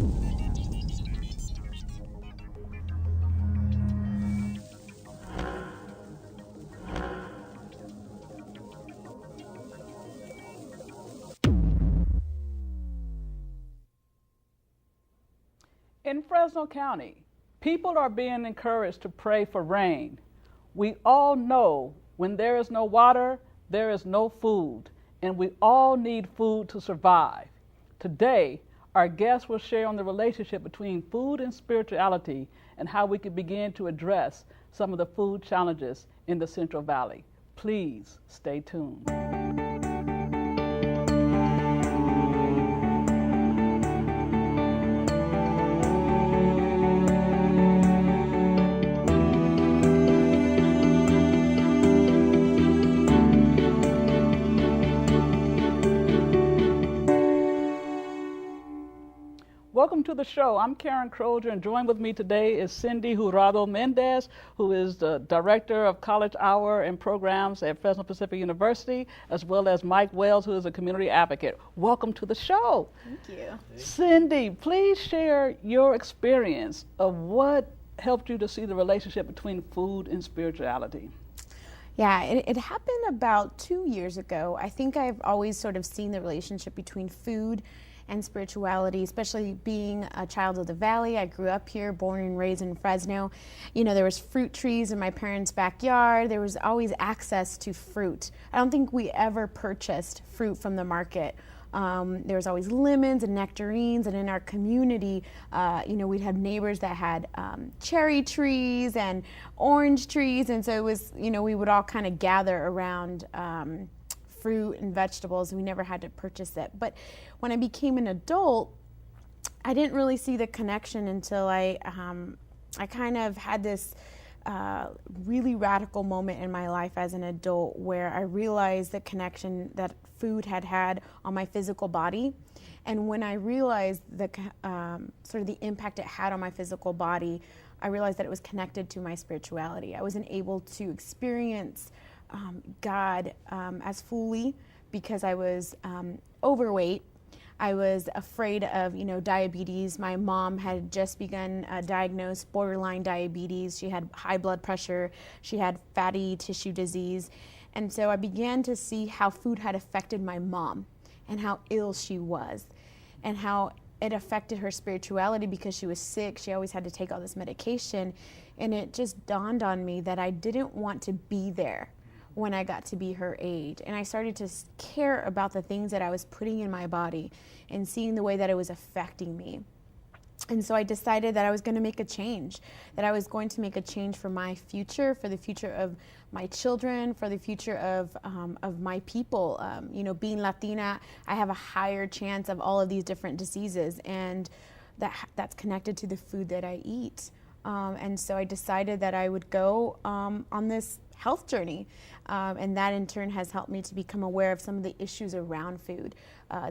In Fresno County, people are being encouraged to pray for rain. We all know when there is no water, there is no food, and we all need food to survive. Today, our guests will share on the relationship between food and spirituality and how we can begin to address some of the food challenges in the Central Valley. Please stay tuned. Welcome to the show. I'm Karen Crozier, and joined with me today is Cindy Jurado Mendez, who is the Director of College Hour and Programs at Fresno Pacific University, as well as Mike Wells, who is a community advocate. Welcome to the show. Thank you. Cindy, please share your experience of what helped you to see the relationship between food and spirituality. Yeah, it happened about 2 years ago. I think I've always sort of seen the relationship between food and spirituality, especially being a child of the Valley. I grew up here, born and raised in Fresno. You know, there was fruit trees in my parents' backyard. There was always access to fruit. I don't think we ever purchased fruit from the market. There was always lemons and nectarines, and in our community, we'd have neighbors that had cherry trees and orange trees, and so it was, we would all kind of gather around fruit and vegetables. We never had to purchase it. But when I became an adult, I didn't really see the connection until I kind of had this really radical moment in my life as an adult where I realized the connection that food had on my physical body. And when I realized the sort of the impact it had on my physical body, I realized that it was connected to my spirituality. I wasn't able to experience God as fully because I was overweight. I was afraid of, diabetes. My mom had just begun diagnosed borderline diabetes. She had high blood pressure. She had fatty tissue disease. And so I began to see how food had affected my mom and how ill she was and how it affected her spirituality because she was sick. She always had to take all this medication. And it just dawned on me that I didn't want to be there when I got to be her age. And I started to care about the things that I was putting in my body and seeing the way that it was affecting me. And so I decided that I was going to make a change, that I was going to make a change for my future, for the future of my children, for the future of my people. Being Latina, I have a higher chance of all of these different diseases, and that's connected to the food that I eat. And so I decided that I would go on this health journey. And that in turn has helped me to become aware of some of the issues around food,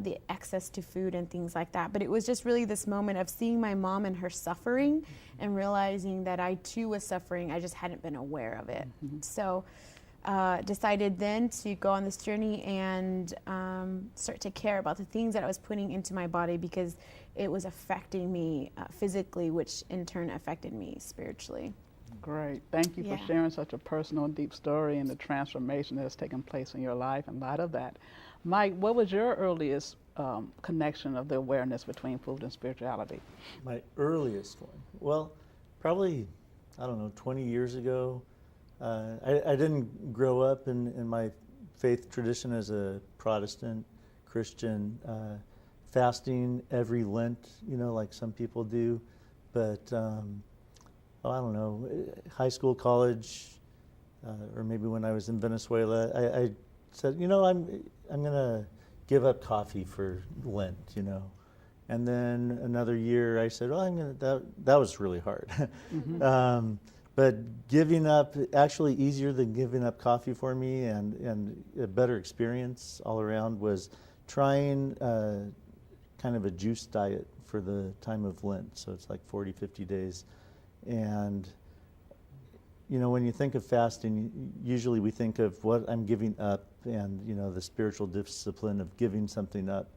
the access to food and things like that. But it was just really this moment of seeing my mom and her suffering and realizing that I too was suffering. I just hadn't been aware of it. Mm-hmm. So decided then to go on this journey and start to care about the things that I was putting into my body because it was affecting me physically, which in turn affected me spiritually. Great. Thank you for sharing such a personal and deep story and the transformation that has taken place in your life in light of that. Mike, what was your earliest connection of the awareness between food and spirituality? My earliest one? Well, probably, 20 years ago. I didn't grow up in my faith tradition as a Protestant Christian, fasting every Lent, like some people do. But high school, college, or maybe when I was in Venezuela, I said, I'm going to give up coffee for Lent, And then another year I said, that was really hard. Mm-hmm. But giving up, actually easier than giving up coffee for me and a better experience all around was trying kind of a juice diet for the time of Lent. So it's like 40, 50 days. And, when you think of fasting, usually we think of what I'm giving up and, the spiritual discipline of giving something up.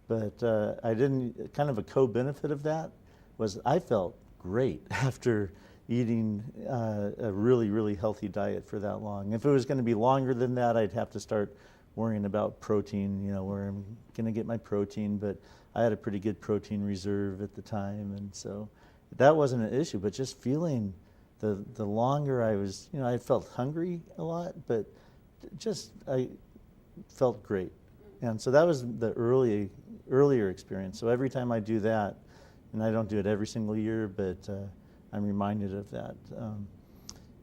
But I didn't, kind of a co-benefit of that was I felt great after eating a really, really healthy diet for that long. If it was going to be longer than that, I'd have to start worrying about protein, where I'm going to get my protein, but I had a pretty good protein reserve at the time, and so that wasn't an issue. But just feeling the longer I was, I felt hungry a lot, but I felt great. And so that was the earlier experience. So every time I do that, and I don't do it every single year, but I'm reminded of that.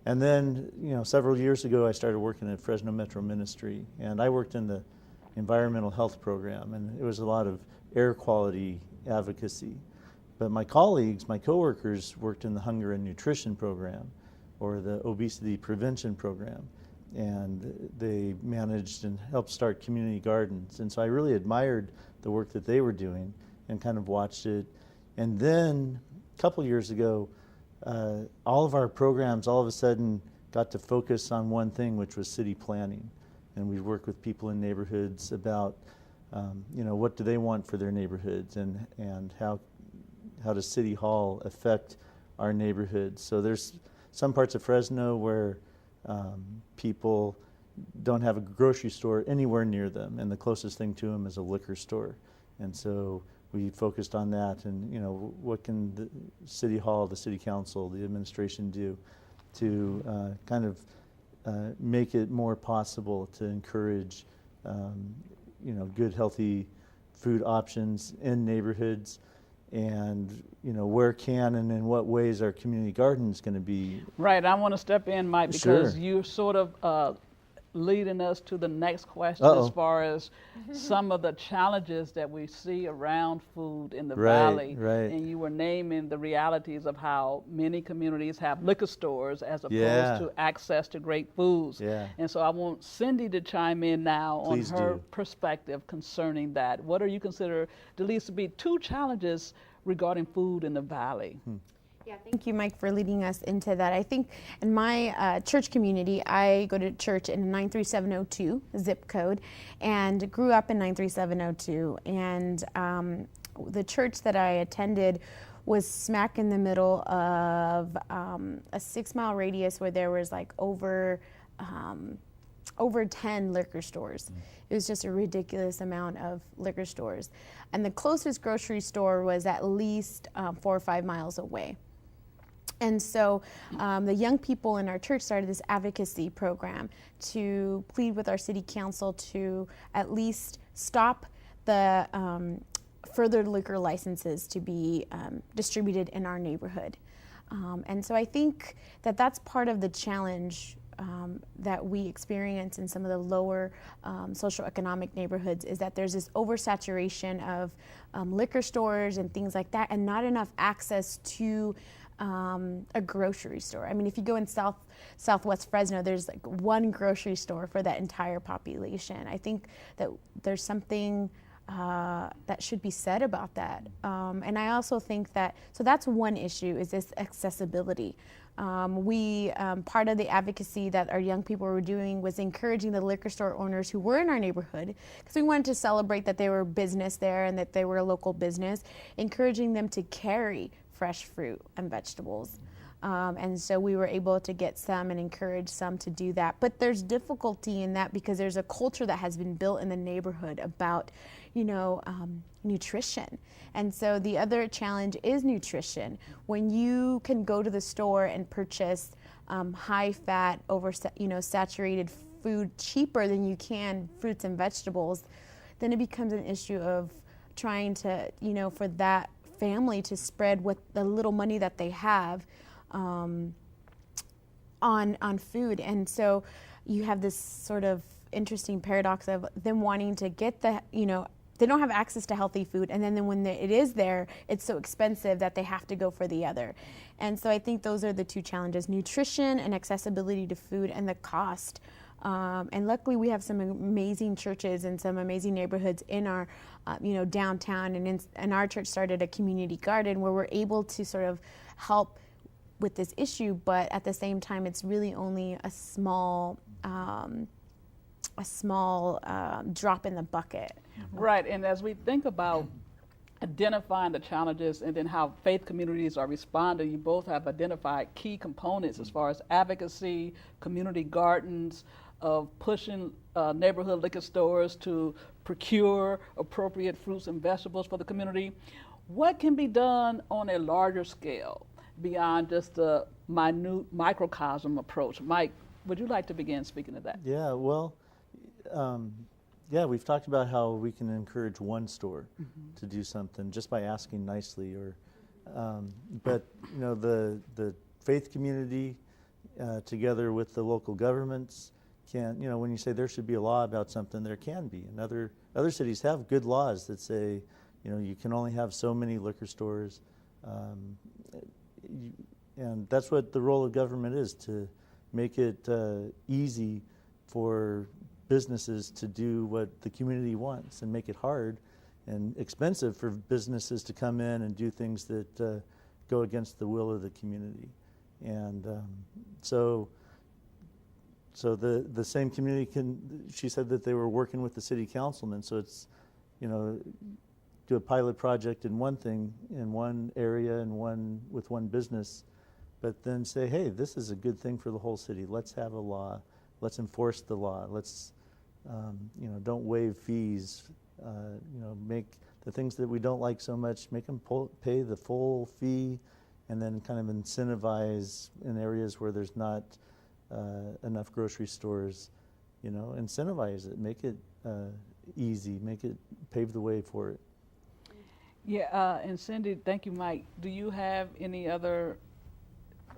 And then, several years ago, I started working at Fresno Metro Ministry, and I worked in the environmental health program, and it was a lot of air quality advocacy. But my colleagues, my coworkers, worked in the hunger and nutrition program, or the obesity prevention program, and they managed and helped start community gardens. And so I really admired the work that they were doing and kind of watched it. And then a couple years ago, all of our programs all of a sudden got to focus on one thing, which was city planning. And we work with people in neighborhoods about, what do they want for their neighborhoods, and how does City Hall affect our neighborhoods. So there's some parts of Fresno where people don't have a grocery store anywhere near them, and the closest thing to them is a liquor store. And so we focused on that, and what can the City Hall, the City Council, the administration do to kind of make it more possible to encourage good, healthy food options in neighborhoods, and where can and in what ways are community gardens going to be? Right. I want to step in, Mike, because Sure. you're sort of leading us to the next question Uh-oh. as far as some of the challenges that we see around food in the Right, valley. right. And you were naming the realities of how many communities have liquor stores as opposed Yeah. to access to great foods. Yeah. And so I want Cindy to chime in now Please on her do. perspective concerning that. What do you consider, Delise, to be two challenges regarding food in the valley? Yeah, thank you, Mike, for leading us into that. I think in my church community, I go to church in 93702 zip code, and grew up in 93702. And the church that I attended was smack in the middle of a 6-mile radius where there was like over 10 liquor stores. It was just a ridiculous amount of liquor stores. And the closest grocery store was at least 4 or 5 miles away. And so the young people in our church started this advocacy program to plead with our city council to at least stop the further liquor licenses to be distributed in our neighborhood. And so I think that that's part of the challenge that we experience in some of the lower socioeconomic neighborhoods, is that there's this oversaturation of liquor stores and things like that, and not enough access to a grocery store. I mean, if you go in southwest Fresno, there's like one grocery store for that entire population. I think that there's something that should be said about that. And I also think that, so that's one issue, is this accessibility. Part of the advocacy that our young people were doing was encouraging the liquor store owners who were in our neighborhood, because we wanted to celebrate that they were business there and that they were a local business, encouraging them to carry fresh fruit and vegetables. And so we were able to get some and encourage some to do that. But there's difficulty in that because there's a culture that has been built in the neighborhood about, nutrition. And so the other challenge is nutrition. When you can go to the store and purchase high fat, saturated food cheaper than you can fruits and vegetables, then it becomes an issue of trying to, for that family to spread what the little money that they have on food. And so you have this sort of interesting paradox of them wanting to get they don't have access to healthy food, and then when it is there, it's so expensive that they have to go for the other. And so I think those are the two challenges: nutrition and accessibility to food, and the cost. And luckily we have some amazing churches and some amazing neighborhoods in our downtown, and our church started a community garden where we're able to sort of help with this issue, but at the same time it's really only a small small drop in the bucket. Right, and as we think about identifying the challenges and then how faith communities are responding, you both have identified key components as far as advocacy, community gardens, of pushing neighborhood liquor stores to procure appropriate fruits and vegetables for the community. What can be done on a larger scale beyond just the minute microcosm approach? Mike, would you like to begin speaking to that? Yeah, well, we've talked about how we can encourage one store to do something just by asking nicely, or, but you know, the faith community together with the local governments can, you know, when you say there should be a law about something, there can be. And other cities have good laws that say, you know, you can only have so many liquor stores, and that's what the role of government is, to make it easy for businesses to do what the community wants, and make it hard and expensive for businesses to come in and do things that go against the will of the community. And so the same community she said that they were working with the city councilman, so it's, you know, do a pilot project in one thing, in one area, and with one business, but then say, hey, this is a good thing for the whole city. Let's have a law. Let's enforce the law. Let's, you know, don't waive fees. You know, make the things that we don't like so much, make them pay the full fee, and then kind of incentivize in areas where there's not enough grocery stores, you know, incentivize it, make it easy, pave the way for it. Yeah, and Cindy, thank you, Mike. Do you have any other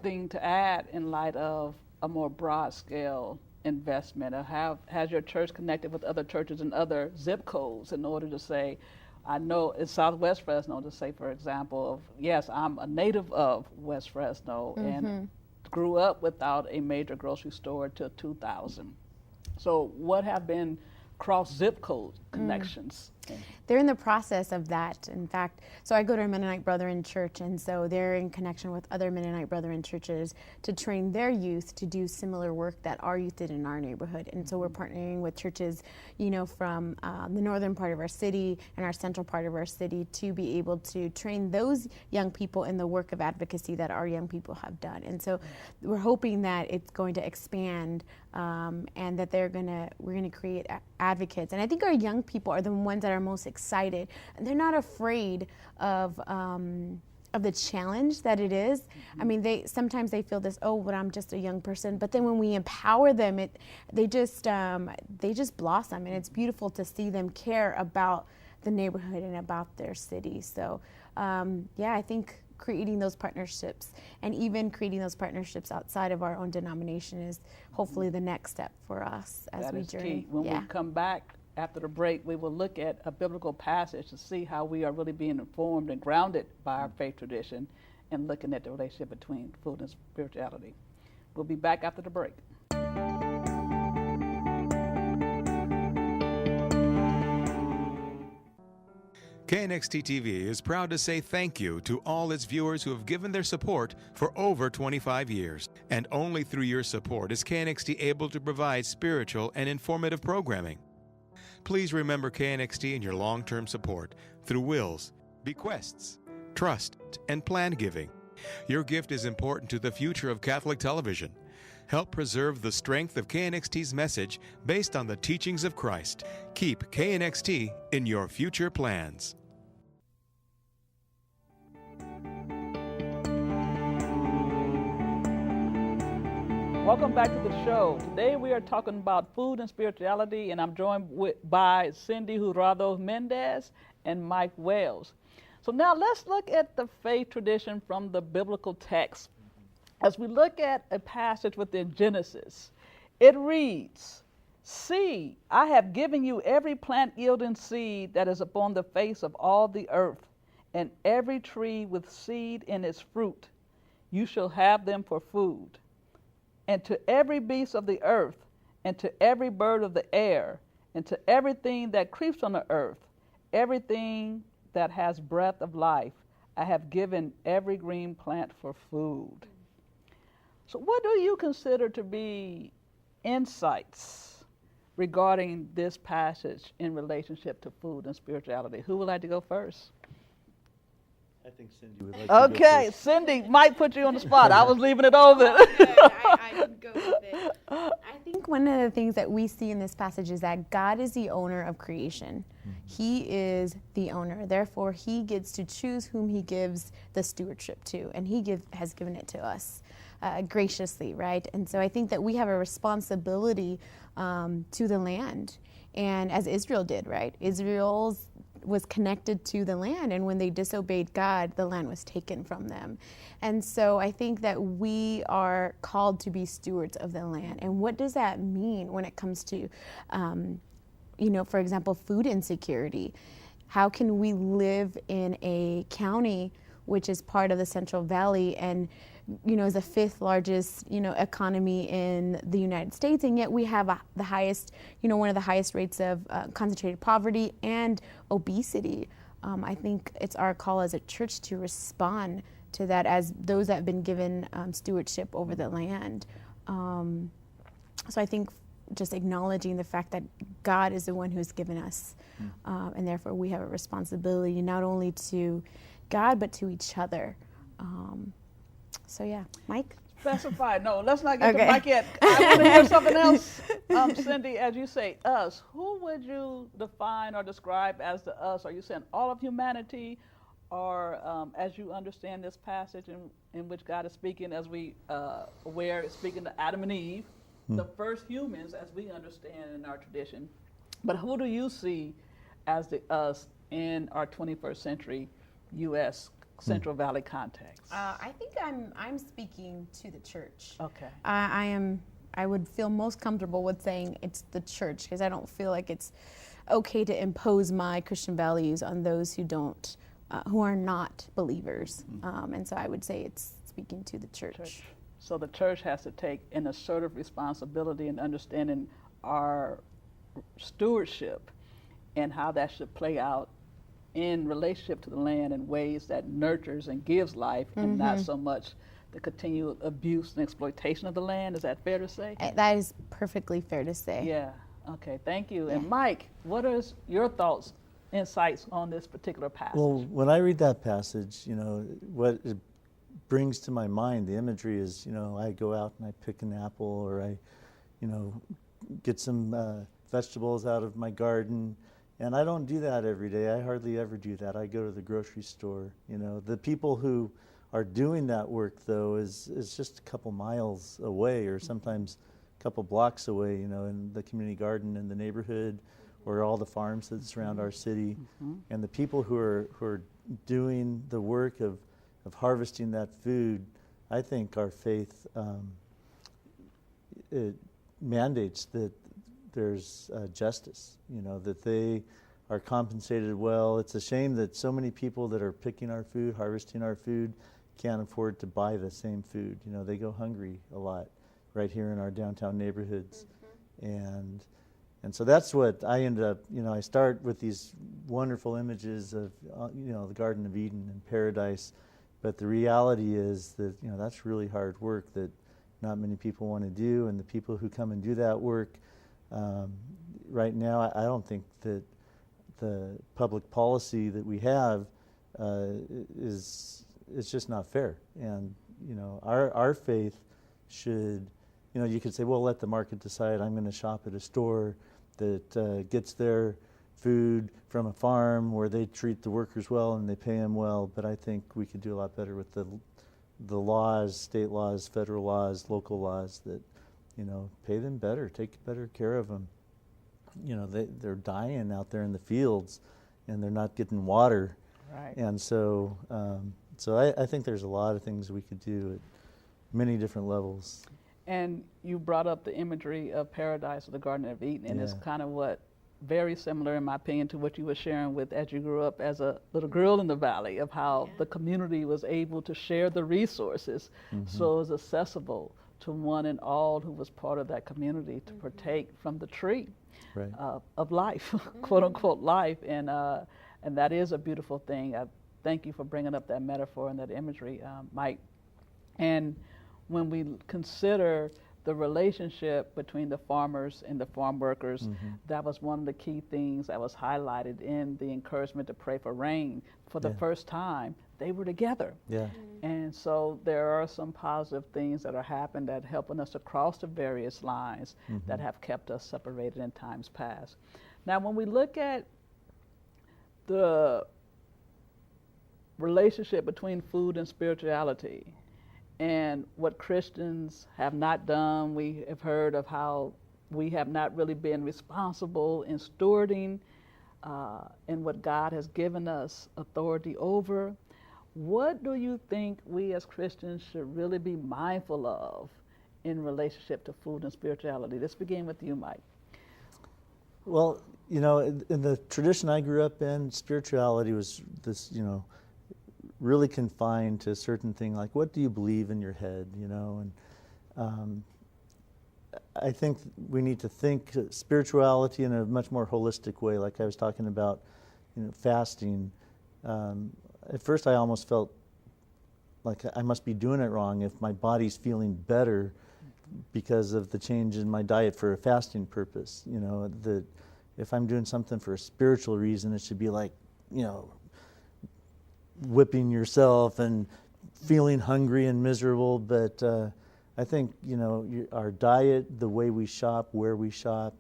thing to add in light of a more broad scale investment, or has your church connected with other churches in other zip codes in order to say, I know in Southwest Fresno, to say, for example, of yes, I'm a native of West Fresno and grew up without a major grocery store till 2000. So what have been cross zip code connections? They're in the process of that. In fact, so I go to a Mennonite Brethren church, and so they're in connection with other Mennonite Brethren churches to train their youth to do similar work that our youth did in our neighborhood. And so we're partnering with churches, you know, from the northern part of our city and our central part of our city to be able to train those young people in the work of advocacy that our young people have done. And so we're hoping that it's going to expand, and that we're gonna create advocates. And I think our young people are the ones that are most excited, and they're not afraid of the challenge that it is. I mean, sometimes they feel this, oh, but I'm just a young person. But then when we empower them, they just blossom, and it's beautiful to see them care about the neighborhood and about their city. So, I think creating those partnerships, and even creating those partnerships outside of our own denomination, is hopefully the next step for us as we journey. Key. When we come back after the break, we will look at a biblical passage to see how we are really being informed and grounded by our faith tradition, and looking at the relationship between food and spirituality. We'll be back after the break. KNXT TV is proud to say thank you to all its viewers who have given their support for over 25 years. And only through your support is KNXT able to provide spiritual and informative programming. Please remember KNXT in your long-term support through wills, bequests, trust, and plan giving. Your gift is important to the future of Catholic television. Help preserve the strength of KNXT's message based on the teachings of Christ. Keep KNXT in your future plans. Welcome back to the show. Today we are talking about food and spirituality, and I'm joined by Cindy Jurado Mendez and Mike Wells. So now let's look at the faith tradition from the biblical text. As we look at a passage within Genesis, it reads, "See, I have given you every plant yielding seed that is upon the face of all the earth, and every tree with seed in its fruit. You shall have them for food. And to every beast of the earth, and to every bird of the air, and to everything that creeps on the earth, everything that has breath of life, I have given every green plant for food." So what do you consider to be insights regarding this passage in relationship to food and spirituality. Who would like to go first? I think Cindy would like to go Okay, first. Cindy might put you on the spot. I was leaving it open. I can go with it. I think one of the things that we see in this passage is that God is the owner of creation. He is the owner. Therefore, he gets to choose whom he gives the stewardship to, and he has given it to us graciously, right? And so I think that we have a responsibility to the land, and as Israel did, right? Israel was connected to the land, and when they disobeyed God, the land was taken from them. And so I think that we are called to be stewards of the land. And what does that mean when it comes to, for example, food insecurity? How can we live in a county which is part of the Central Valley and is the fifth largest, economy in the United States, and yet we have the highest, one of the highest rates of concentrated poverty and obesity. I think it's our call as a church to respond to that as those that have been given stewardship over the land. So I think just acknowledging the fact that God is the one who's given us, and therefore we have a responsibility not only to God but to each other. So yeah, Mike? Specify. No, let's not get to Mike yet. I want to hear something else. Cindy, as you say us, who would you define or describe as the us? Are you saying all of humanity, or as you understand this passage in which God is speaking, as we aware, is speaking to Adam and Eve, the first humans as we understand in our tradition. But who do you see as the us in our 21st century U.S. Central Valley context? I think I'm speaking to the church. Okay. I would feel most comfortable with saying it's the church, because I don't feel like it's okay to impose my Christian values on those who are not believers. And so I would say it's speaking to the church. So the church has to take an assertive responsibility in understanding our stewardship and how that should play out in relationship to the land in ways that nurtures and gives life, and not so much the continual abuse and exploitation of the land. Is that fair to say? That is perfectly fair to say. Yeah. Okay, thank you. Yeah. And Mike, what are your thoughts, insights on this particular passage? Well, when I read that passage, what it brings to my mind, the imagery is, I go out and I pick an apple, or I, get some vegetables out of my garden. And I don't do that every day. I hardly ever do that. I go to the grocery store. The people who are doing that work, though, is just a couple miles away, or sometimes a couple blocks away, in the community garden in the neighborhood, or all the farms that surround our city. And the people who are doing the work of harvesting that food, I think our faith it mandates that there's justice, that they are compensated well. It's a shame that so many people that are picking our food, harvesting our food, can't afford to buy the same food. They go hungry a lot right here in our downtown neighborhoods. And so that's what I end up, I start with these wonderful images of, the Garden of Eden and paradise, but the reality is that, that's really hard work that not many people want to do, and the people who come and do that work, right now, I don't think that the public policy that we have is just not fair. And our faith should, you could say, well, let the market decide. I'm going to shop at a store that gets their food from a farm where they treat the workers well and they pay them well. But I think we could do a lot better with the laws, state laws, federal laws, local laws that pay them better, take better care of them. They're dying out there in the fields, and they're not getting water. Right. And so, I think there's a lot of things we could do at many different levels. And you brought up the imagery of paradise or the Garden of Eden, and it's kind of very similar, in my opinion, to what you were sharing with as you grew up as a little girl in the valley, of how the community was able to share the resources so it was accessible to one and all who was part of that community to partake from the tree of life, quote unquote life, and that is a beautiful thing. I thank you for bringing up that metaphor and that imagery, Mike. And when we consider the relationship between the farmers and the farm workers, that was one of the key things that was highlighted in the encouragement to pray for rain. For the first time, they were together. Yeah. And so there are some positive things that are happening that helping us to cross the various lines that have kept us separated in times past. Now, when we look at the relationship between food and spirituality, and what Christians have not done, we have heard of how we have not really been responsible in stewarding in what God has given us authority over. What do you think we as Christians should really be mindful of in relationship to food and spirituality? Let's begin with you, Mike. Well, you know, in the tradition I grew up in, spirituality was this, you know, really confined to a certain thing, like what do you believe in your head, you know? And I think we need to think spirituality in a much more holistic way, like I was talking about, you know, fasting. At first I almost felt like I must be doing it wrong if my body's feeling better because of the change in my diet for a fasting purpose. You know, if I'm doing something for a spiritual reason, it should be like, you know, whipping yourself and feeling hungry and miserable. But I think, you know, our diet, the way we shop, where we shop,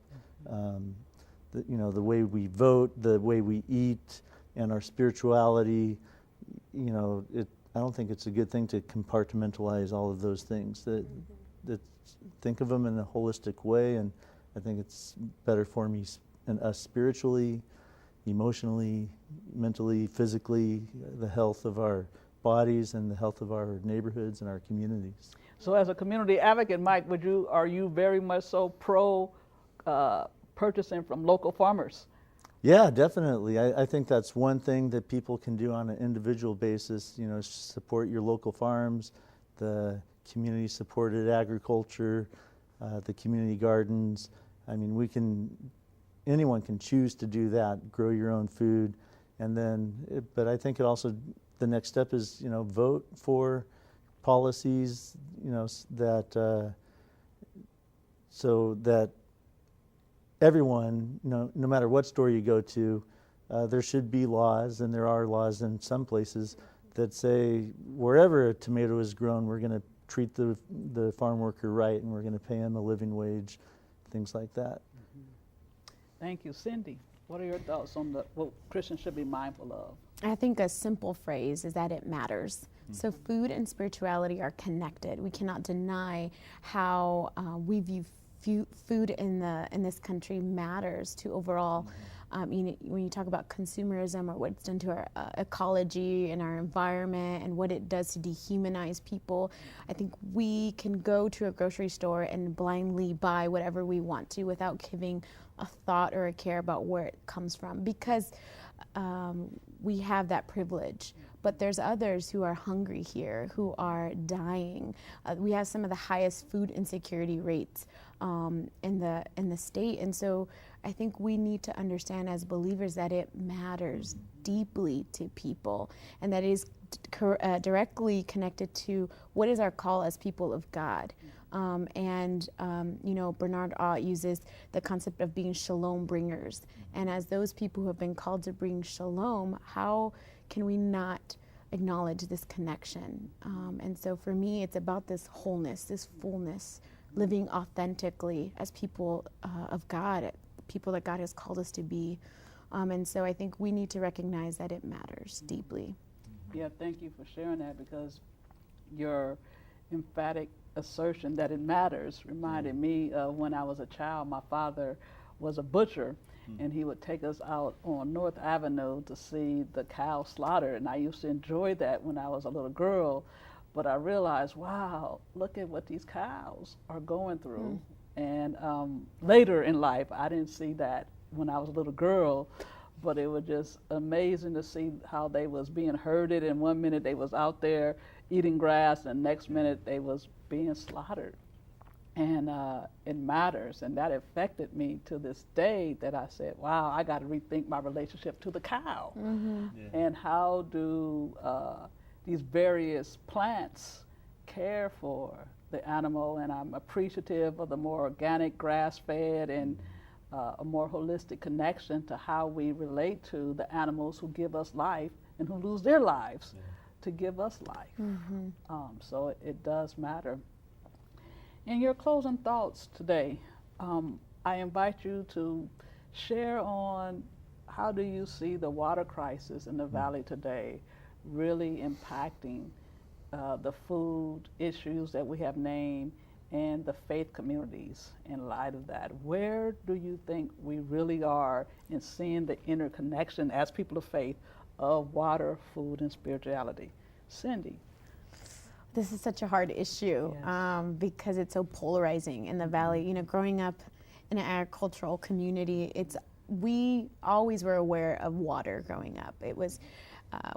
you know, the way we vote, the way we eat, and our spirituality, you know, I don't think it's a good thing to compartmentalize all of those things. That think of them in a holistic way, and I think it's better for me and us spiritually, emotionally, mentally, physically, the health of our bodies and the health of our neighborhoods and our communities. So as a community advocate, Mike, are you very much so pro purchasing from local farmers? Yeah, definitely. I think that's one thing that people can do on an individual basis, you know, support your local farms, the community-supported agriculture, the community gardens. I mean, anyone can choose to do that, grow your own food, and then, but I think the next step is, you know, vote for policies, you know, that, so that everyone, you know, no matter what store you go to, there should be laws, and there are laws in some places that say wherever a tomato is grown, we're going to treat the farm worker right, and we're going to pay him a living wage, things like that. Thank you. Cindy, what are your thoughts on what Christians should be mindful of? I think a simple phrase is that it matters. So food and spirituality are connected. We cannot deny how we view food in this country matters to overall. When you talk about consumerism or what it's done to our ecology and our environment and what it does to dehumanize people, I think we can go to a grocery store and blindly buy whatever we want to without giving a thought or a care about where it comes from, because we have that privilege. But there's others who are hungry here, who are dying. We have some of the highest food insecurity rates in the state, and so I think we need to understand as believers that it matters deeply to people, and that it is directly connected to what is our call as people of God. You know, Bernard Ott uses the concept of being shalom bringers, and as those people who have been called to bring shalom, how can we not acknowledge this connection? And so for me, it's about this wholeness, this fullness, living authentically as people of God, people that God has called us to be. And so I think we need to recognize that it matters deeply. Yeah, thank you for sharing that, because your emphatic assertion that it matters reminded me of when I was a child. My father was a butcher, and he would take us out on North Avenue to see the cow slaughtered, and I used to enjoy that when I was a little girl. But I realized, wow, look at what these cows are going through. And later in life, I didn't see that when I was a little girl, but it was just amazing to see how they was being herded, and one minute they was out there eating grass, and next minute they was being slaughtered. And it matters, and that affected me to this day, that I said, wow, I got to rethink my relationship to the cow. And how do these various plants care for the animal, and I'm appreciative of the more organic, grass-fed, and a more holistic connection to how we relate to the animals who give us life and who lose their lives to give us life. So it does matter. In your closing thoughts today, I invite you to share on how do you see the water crisis in the valley today really impacting the food issues that we have named and the faith communities in light of that. Where do you think we really are in seeing the interconnection as people of faith of water, food, and spirituality? Cindy. This is such a hard issue because it's so polarizing in the valley. You know, growing up in an agricultural community, we always were aware of water growing up. It was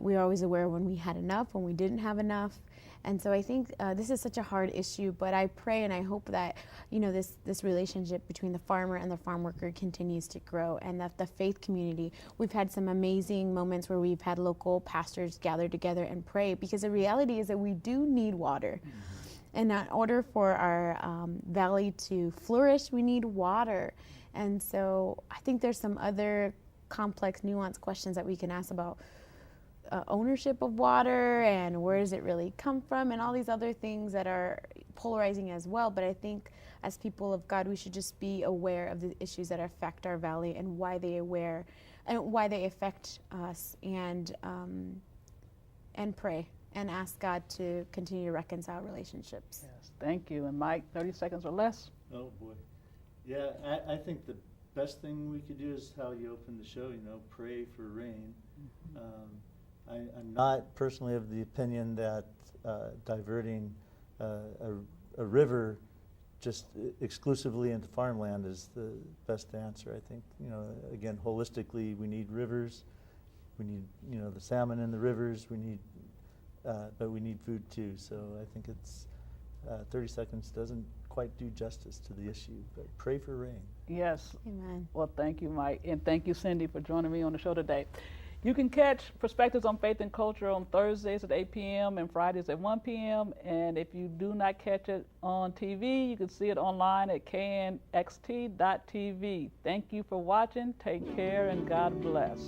we were always aware when we had enough, when we didn't have enough. And so I think this is such a hard issue, but I pray and I hope that, you know, this relationship between the farmer and the farm worker continues to grow, and that the faith community, we've had some amazing moments where we've had local pastors gather together and pray, because the reality is that we do need water. And in order for our valley to flourish, we need water. And so I think there's some other complex, nuanced questions that we can ask about ownership of water and where does it really come from and all these other things that are polarizing as well. But I think as people of God, we should just be aware of the issues that affect our valley and why they affect us, and pray and ask God to continue to reconcile relationships. Yes, thank you. And Mike, 30 seconds or less. Oh boy. Yeah, I think the best thing we could do is how you opened the show, you know, pray for rain. I'm not personally of the opinion that diverting a river just exclusively into farmland is the best answer. I think, you know, again, holistically, we need rivers. We need, you know, the salmon in the rivers. We need, but we need food too. So I think it's 30 seconds doesn't quite do justice to the issue, but pray for rain. Yes. Amen. Well, thank you, Mike, and thank you, Cindy, for joining me on the show today. You can catch Perspectives on Faith and Culture on Thursdays at 8 p.m. and Fridays at 1 p.m. And if you do not catch it on TV, you can see it online at KNXT.TV. Thank you for watching. Take care and God bless.